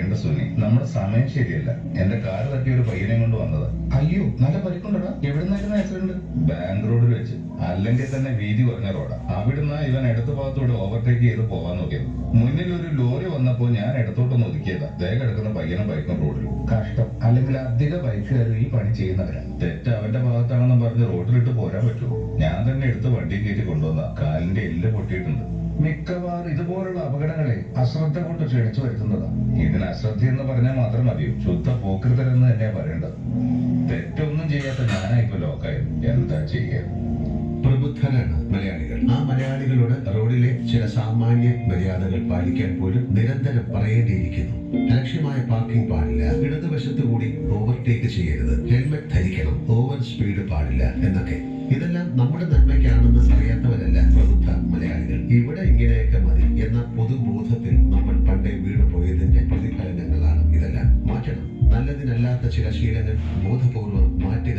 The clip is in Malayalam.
പറയേണ്ട സുനി, നമ്മുടെ സമയം ശരിയല്ല. എന്റെ കാറ് തട്ടിയ ഒരു പയ്യനെ കൊണ്ട് വന്നത്. അയ്യോ, നല്ല പരിക്കുണ്ടടാ. എവിടുന്നായിരുന്നു ആക്സിഡന്റ്? ബാങ്ക് റോഡിൽ വെച്ച്. അല്ലെങ്കിൽ തന്നെ വീതി കുറഞ്ഞ റോഡാ. അവിടുന്ന് ഇവൻ ഇടതു ഭാഗത്തോട് ഓവർടേക്ക് ചെയ്ത് പോവാൻ നോക്കിയത്. മുന്നിൽ ഒരു ലോറി വന്നപ്പോ ഞാൻ ഇടത്തോട്ടൊന്ന് ഒതുക്കിയതാ. ദേ കിടക്കുന്ന പയ്യനും ബൈക്കും റോഡിൽ. കഷ്ടം. അല്ലെങ്കിൽ അധിക ബൈക്കുകാരും ഈ പണി ചെയ്യുന്നവരാ. തെറ്റ് അവന്റെ ഭാഗത്താണെന്ന് പറഞ്ഞ് റോഡിലിട്ട് പോരാൻ പറ്റുമോ? ഞാൻ തന്നെ എടുത്ത് വണ്ടി കയറ്റി കൊണ്ടുവന്ന. കാലിന്റെ എല്ല് പൊട്ടിയിട്ടുണ്ട്. മിക്കവാറും ഇതുപോലുള്ള അപകടങ്ങളെ അശ്രദ്ധ കൊണ്ട് ക്ഷണിച്ചു വരുത്തുന്നതാണ്. ഇതിന് അശ്രദ്ധ എന്ന് പറഞ്ഞാൽ മാത്രം മതിയോ? ശുദ്ധ പോക്കൃതരെന്ന് തന്നെയാ പറയേണ്ടത്. തെറ്റൊന്നും ചെയ്യാത്ത ഞാനായിപ്പോ ലോക്കായത്. എന്താ ചെയ്യാ? പ്രബുദ്ധരാണ് മലയാളികൾ. ആ മലയാളികളോട് റോഡിലെ ചില സാമാന്യ മര്യാദകൾ പാലിക്കാൻ പോലും നിരന്തരം പറയേണ്ടിയിരിക്കുന്നു. അലക്ഷ്യമായ പാർക്കിംഗ് പാടില്ല, ഇടതുവശത്തു കൂടി ഓവർടേക്ക് ചെയ്യരുത്, ഹെൽമെറ്റ് ധരിക്കണം, ഓവർ സ്പീഡ് പാടില്ല എന്നൊക്കെ. ഇതെല്ലാം നമ്മുടെ നന്മയ്ക്കാണെന്ന് അറിയാത്തവരല്ല പ്രബുദ്ധ മലയാളികൾ. ഇവിടെ ഇങ്ങനെയൊക്കെ മതി എന്ന പൊതുബോധത്തിൽ നമ്മൾ പണ്ടേ വീണു പോയതിന്റെ പ്രതിഫലനങ്ങളാണ് ഇതെല്ലാം. മാറ്റണം. നല്ലതിനല്ലാത്ത ചില ശീലങ്ങൾ ബോധപൂർവം മാറ്റുക